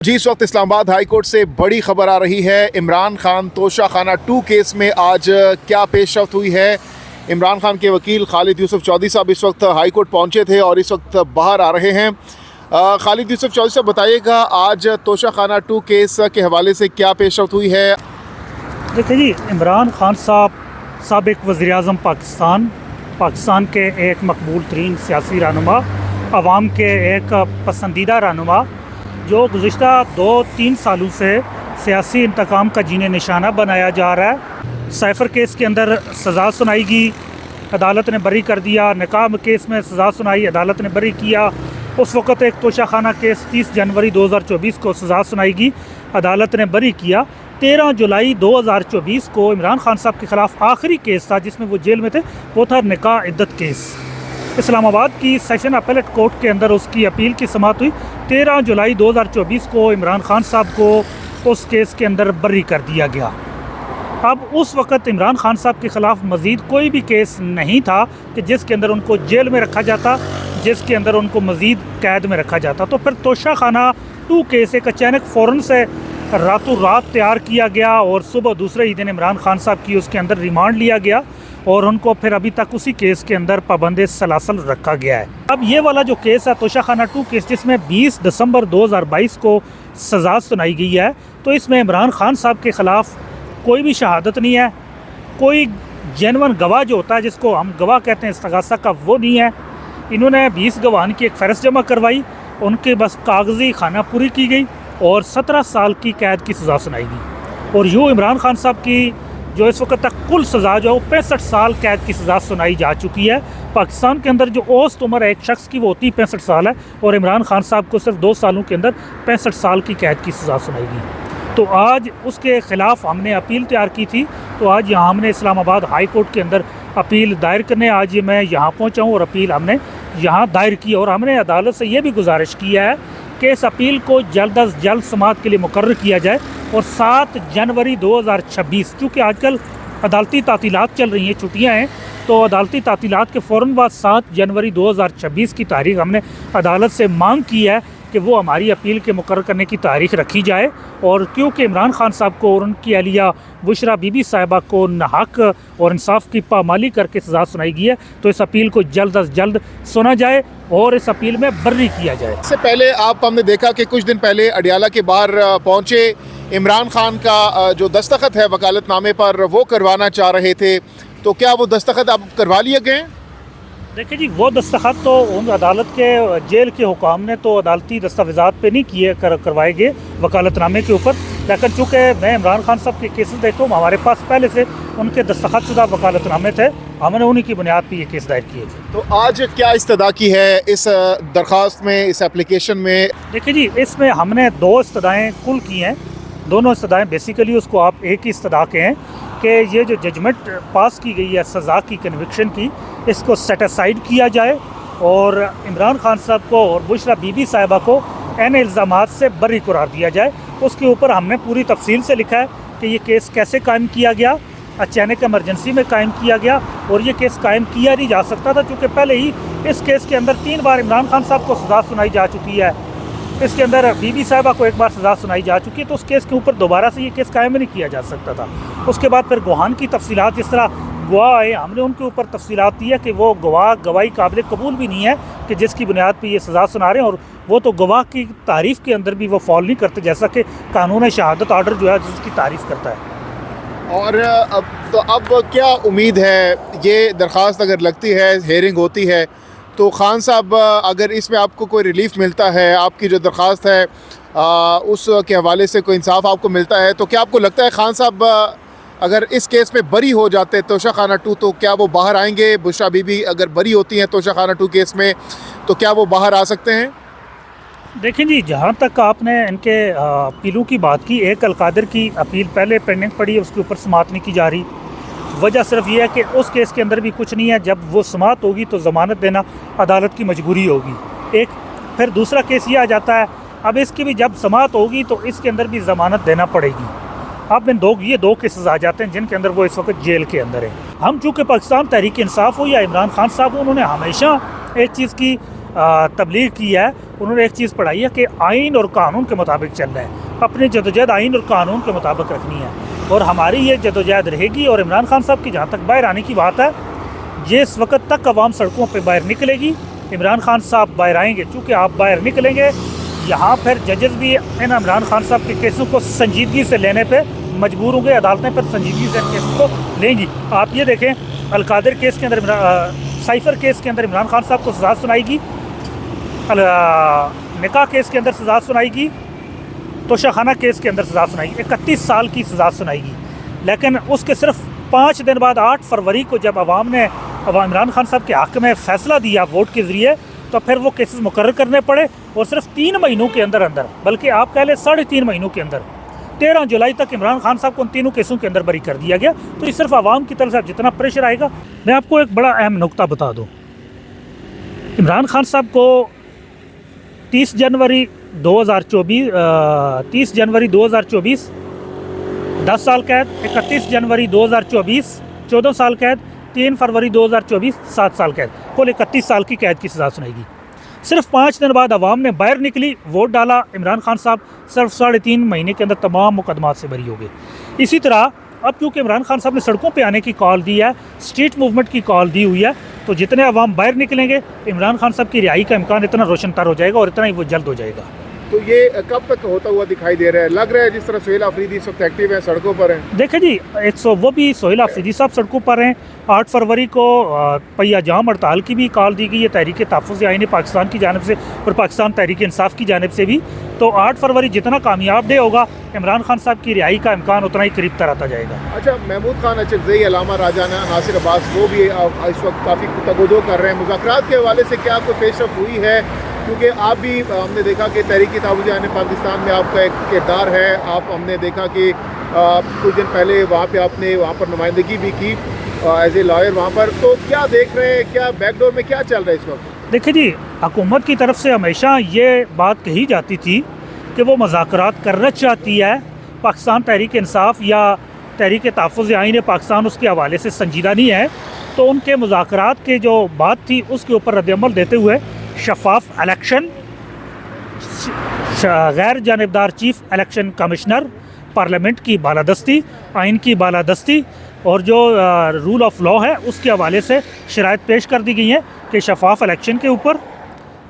जी इस वक्त Islamabad high court से बड़ी खबर आ रही है। इमरान खान तोशाखाना 2 केस में आज क्या पेशरफ्त हुई है। इमरान खान के वकील खालिद यूसुफ चौधरी साहब इस वक्त हाई कोर्ट पहुंचे थे और इस वक्त बाहर आ रहे हैं। खालिद यूसुफ चौधरी साहब बताइएगा आज तोशाखाना 2 केस के हवाले से क्या पेशरफ्त हुई है। देखिए जी, इमरान खान साहब साबिक़ वज़ीर-ए-आज़म पाकिस्तान के एक मकबूल तरीन सियासी रहनुमा, अवाम के एक पसंदीदा रहनुमा, जो गुज़िश्ता 2-3 सालों से सियासी इंतकाम का जीने निशाना बनाया जा रहा है। साइफ़र केस के अंदर सज़ा सुनाई गई, अदालत ने बरी कर दिया। निकाह केस में सज़ा सुनाई, अदालत ने बरी किया। उस वक़्त एक तोशाखाना केस 30 जनवरी 2024 को सज़ा सुनाई गई, अदालत ने बरी किया। 13 जुलाई 2024 को इमरान खान साहब के ख़िलाफ़ आखिरी केस था जिसमें वो जेल में थे, वो था निकाह इद्दत केस। इस्लामाबाद की सेशन अपीलेट कोर्ट के अंदर उसकी अपील की समाअत हुई। 13 जुलाई 2024 को इमरान खान साहब को उस केस के अंदर बरी कर दिया गया। अब उस वक़्त इमरान खान साहब के ख़िलाफ़ मज़ीद कोई भी केस नहीं था कि जिसके अंदर उनको जेल में रखा जाता, जिसके अंदर उनको मज़ीद कैद में रखा जाता। तो फिर तोशाखाना 2 केस एक अचानक फ़ौरन से रातों रात तैयार किया गया और सुबह दूसरे ही दिन इमरान खान साहब की उसके अंदर रिमांड लिया गया और उनको फिर अभी तक उसी केस के अंदर पाबंद सलासल रखा गया है। अब ये वाला जो केस है तोशाखाना 2 केस, जिसमें 20 दिसंबर 2022 को सज़ा सुनाई गई है, तो इसमें इमरान खान साहब के ख़िलाफ़ कोई भी शहादत नहीं है, कोई जेनवन गवाह जो होता है जिसको हम गवाह कहते हैं इस्तगासा का, वो नहीं है। इन्होंने 20 गवाहान की एक फ़हरिस्त जमा करवाई, उनके बस कागज़ी खाना पूरी की गई और 17 साल की कैद की सज़ा सुनाई गई। और यूँ इमरान खान साहब की जो इस वक्त तक कुल सज़ा जो 65 साल कैद की सज़ा सुनाई जा चुकी है। पाकिस्तान के अंदर जो औसत उम्र है एक शख्स की वो होती 65 साल है और इमरान खान साहब को सिर्फ 2 सालों के अंदर 65 साल की कैद की सज़ा सुनाई गई। तो आज उसके ख़िलाफ़ हमने अपील तैयार की थी। तो आज यहाँ हमने इस्लामाबाद हाई कोर्ट के अंदर अपील दायर करने आज मैं यहाँ पहुँचा हूँ और अपील हमने यहाँ दायर की और हमने अदालत से ये भी गुजारिश की है कि इस अपील को जल्द अज जल्द समाअत के लिए मुकर्रर किया जाए और 7 जनवरी 2026, क्योंकि आजकल अदालती तातीलात चल रही हैं, छुट्टियां हैं, तो अदालती तातीलात के फ़ौरन बाद 7 जनवरी 2026 की तारीख़ हमने अदालत से मांग की है कि वो हमारी अपील के मुकर्रर करने की तारीख़ रखी जाए। और क्योंकि इमरान खान साहब को और उनकी अहलिया बुशरा बीबी साहिबा को नाहक और इंसाफ की पामाली करके सज़ा सुनाई गई है, तो इस अपील को जल्द अज जल्द सुना जाए और इस अपील में बर्री किया जाए। इससे पहले हमने देखा कि कुछ दिन पहले अडियाला के बाहर पहुँचे इमरान खान का जो दस्तखत है वकालतनामे पर वो करवाना चाह रहे थे, तो क्या वो दस्तखत अब करवा लिए गए? देखिए जी, वो दस्तखत तो उन अदालत के जेल के हुकाम ने तो अदालती दस्तावेज़ात पे नहीं किए करवाए गए वकालतनामे के ऊपर, लेकिन चूँकि मैं इमरान खान साहब के केसेस देखता हूँ, हमारे पास पहले से उनके दस्तखतशुदा वकालतनामे थे, हमने उन्हीं की बुनियाद पर ये केस दायर किए थे। तो आज क्या इस्तदा की है इस दरख्वास्त में, इस एप्लीकेशन में? देखिए जी, इसमें हमने 2 इस्तदाएँ कुल की हैं। दोनों इस्तदाएँ बेसिकली उसको आप एक ही इस्तदा के हैं कि ये जो जजमेंट पास की गई है सज़ा की, कन्विक्शन की, इसको सेटिसाइड किया जाए और इमरान खान साहब को और बुशरा बीबी साहिबा को इन इल्ज़ामात से बरी करार दिया जाए। उसके ऊपर हमने पूरी तफसील से लिखा है कि ये केस कैसे कायम किया गया, अचानक इमरजेंसी में कायम किया गया और ये केस कायम किया नहीं जा सकता था, क्योंकि पहले ही इस केस के अंदर 3 बार इमरान खान साहब को सज़ा सुनाई जा चुकी है, इसके अंदर बीबी साहिबा को 1 बार सज़ा सुनाई जा चुकी है, तो उस केस के ऊपर दोबारा से ये केस कायम नहीं किया जा सकता था। उसके बाद फिर गवाहान की तफसीलात, जिस तरह गवाह आए, हमने उनके ऊपर तफसीलात दी है कि वो गवाही काबिल कबूल भी नहीं है कि जिसकी बुनियाद पर ये सज़ा सुना रहे हैं, और वो तो गवाह की तारीफ़ के अंदर भी वो फॉल नहीं करते, जैसा कि कानून शहादत आर्डर जो है जिसकी तारीफ़ करता है। और अब क्या उम्मीद है, ये दरख्वास्त अगर लगती है, हेयरिंग होती है, तो खान साहब अगर इसमें आपको कोई रिलीफ मिलता है, आपकी जो दरख्वास्त है उस के हवाले से कोई इंसाफ आपको मिलता है, तो क्या आपको लगता है खान साहब अगर इस केस में बरी हो जाते तोशाखाना 2, तो क्या वो बाहर आएंगे? बुशरा बीबी अगर बरी होती हैं तोशाखाना 2 केस में, तो क्या वो बाहर आ सकते हैं? देखिए जी, जहाँ तक आपने इनके अपीलों की बात की, एक अलकादर की अपील पहले पेंडिंग पड़ी है, उसके ऊपर समाअत नहीं की जा रही। वजह सिर्फ ये है कि उस केस के अंदर भी कुछ नहीं है, जब वो समाअत होगी तो ज़मानत देना अदालत की मजबूरी होगी एक। फिर दूसरा केस ये आ जाता है, अब इसकी भी जब समाअत होगी तो इसके अंदर भी ज़मानत देना पड़ेगी। अब ये 2 केसेस आ जाते हैं जिनके अंदर वो इस वक्त जेल के अंदर है। हम चूँकि पाकिस्तान तहरीक इंसाफ हो या इमरान खान साहब, उन्होंने हमेशा एक चीज़ की तबलीग की है, उन्होंने एक चीज़ पढ़ाई है कि आइन और कानून के मुताबिक चलना है, अपनी जदोजहद आइन और कानून के मुताबिक रखनी है, और हमारी ये जदोजहद रहेगी। और इमरान खान साहब की जहाँ तक बाहर आने की बात है, जिस वक्त तक अवाम सड़कों पर बाहर निकलेगी, इमरान खान साहब बाहर आएंगे। चूँकि आप बाहर निकलेंगे, यहाँ फिर जजेस भी इन इमरान खान साहब के केसों को संजीदगी से लेने पे मजबूर होंगे, अदालतें पर संजीदगी से इन केसों को लेंगी। आप ये देखें, अलकादिर केस के अंदर साइफर केस के अंदर इमरान खान साहब को सज़ा सुनाएगी, निकाह केस के अंदर सज़ा सुनाएगी, तोशाखाना केस के अंदर सज़ा सुनाएगी, 31 साल की सज़ा सुनाएगी। लेकिन उसके सिर्फ 5 दिन बाद 8 फरवरी को जब अवाम ने इमरान खान साहब के हक़ में फ़ैसला दिया वोट के ज़रिए, तो फिर वो केसेस मुकर्रर करने पड़े, और सिर्फ 3 महीनों के अंदर अंदर, बल्कि आप कह लें 3.5 महीनों के अंदर 13 जुलाई तक इमरान खान साहब को उन तीनों केसों के अंदर बरी कर दिया गया। तो ये सिर्फ आवाम की तरफ से जितना प्रेशर आएगा। मैं आपको एक बड़ा अहम नुक्ता बता दूँ, इमरान खान साहब को 30 जनवरी 2024 10 साल कैद, 31 जनवरी 2024 14 साल कैद, 3 फरवरी 2024 7 साल कैद, कुल 31 साल की कैद की सज़ा सुनाएगी। सिर्फ 5 दिन बाद अवाम ने बाहर निकली, वोट डाला, इमरान खान साहब सिर्फ 3.5 महीने के अंदर तमाम मुकदमात से बरी हो गए। इसी तरह अब क्योंकि इमरान खान साहब ने सड़कों पे आने की कॉल दी है, स्ट्रीट मूवमेंट की कॉल दी हुई है, तो जितने अवाम बाहर निकलेंगे, इमरान खान साहब की रिहाई का इम्कान इतना रोशन तर हो जाएगा और इतना ही वो जल्द हो जाएगा। तो ये कब तक होता हुआ दिखाई दे रहा है? लग रहा है जिस तरह सुहेल आफरीदी इस वक्त एक्टिव है, सड़कों पर हैं। देखें जी, वो भी सुहेल आफरीदी साहब सड़कों पर हैं। 8 फरवरी को पहिया जाम हड़ताल की भी कॉल दी गई है तहरीक तहफ़्फ़ुज़ आईन पाकिस्तान की जानिब से और पाकिस्तान तहरीक इंसाफ की जानिब से भी। तो 8 फरवरी जितना कामयाब डे होगा, इमरान खान साहब की रिहाई का इम्कान उतना ही करीब तर आता जाएगा। अच्छा, महमूद खान अचकज़ई, अलामा राजाना, नासिर अब्बास, वो भी इस वक्त काफ़ी तगोदो कर रहे हैं। मुज़ाकरात के हवाले से क्या कोई पेशरफ़्त हुई है? क्योंकि आप भी, हमने देखा कि तहरीक तहफ़्फ़ुज़ आईन पाकिस्तान में आपका एक किरदार है। हमने देखा कि कुछ दिन पहले आपने वहाँ पर नुमाइंदगी भी की एज ए लॉयर वहाँ पर। तो क्या देख रहे हैं, क्या बैकडोर में क्या चल रहा है इस वक्त? देखिए जी, हुकूमत की तरफ से हमेशा ये बात कही जाती थी कि वो मुज़ाकरात करना चाहती है, पाकिस्तान तहरीक इंसाफ या तहरीक तहफ़्फ़ुज़ आईन पाकिस्तान उसके हवाले से संजीदा नहीं है। तो उनके मुज़ाकरात के जो बात थी उसके ऊपर रद्द-ए-अमल देते हुए शफाफ इलेक्शन, गैर जानिबदार चीफ इलेक्शन कमिश्नर, पार्लियामेंट की बालादस्ती, आइन की बालादस्ती और जो रूल ऑफ लॉ है उसके हवाले से शराइत पेश कर दी गई हैं कि शफाफ इलेक्शन के ऊपर,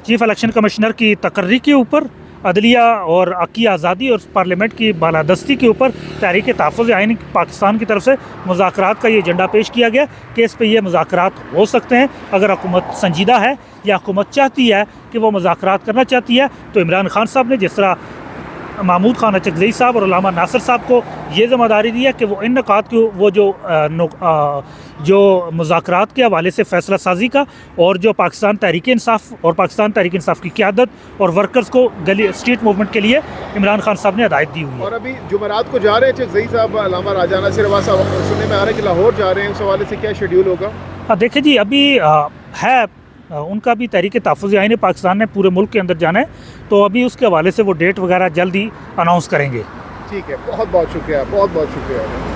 चीफ इलेक्शन कमिश्नर की तकर्री के ऊपर, अदलिया और की आज़ादी और पार्लियामेंट की बालादस्ती के ऊपर तहरीक तहफ़्फ़ुज़ आईन पाकिस्तान की तरफ से मुज़ाकरात का ये एजेंडा पेश किया गया कि इस पर यह मुज़ाकरात हो सकते हैं अगर हुकूमत संजीदा है या हुकूमत चाहती है कि वो मुज़ाकरात करना चाहती है। तो इमरान खान साहब ने जिस तरह महमूद खान अचकज़ई साहब और अल्लामा नासिर साहब को ये ज़िम्मेदारी दी है कि वो इन नुकात को, वो जो मुज़ाकरात के हवाले से फ़ैसला साजी का और जो पाकिस्तान तहरीक इंसाफ और पाकिस्तान तहरीक इंसाफ की क़यादत और वर्कर्स को गली स्ट्रीट मूवमेंट के लिए इमरान खान साहब ने हिदायत दी हुई है। और अभी जुमेरात को जा रहे हैं अचकज़ई साहब, अल्लामा राजाना नासिर अब्बास साहब, सुनने में आ रहा है कि लाहौर जा रहे हैं, उस हवाले से क्या शेड्यूल होगा? हाँ, देखिए जी, अभी है उनका भी तहरीक तहफ़्फ़ुज़ आईन पाकिस्तान ने पूरे मुल्क के अंदर जाना है, तो अभी उसके हवाले से वो डेट वगैरह जल्द ही अनाउंस करेंगे। ठीक है, बहुत बहुत शुक्रिया, बहुत बहुत शुक्रिया।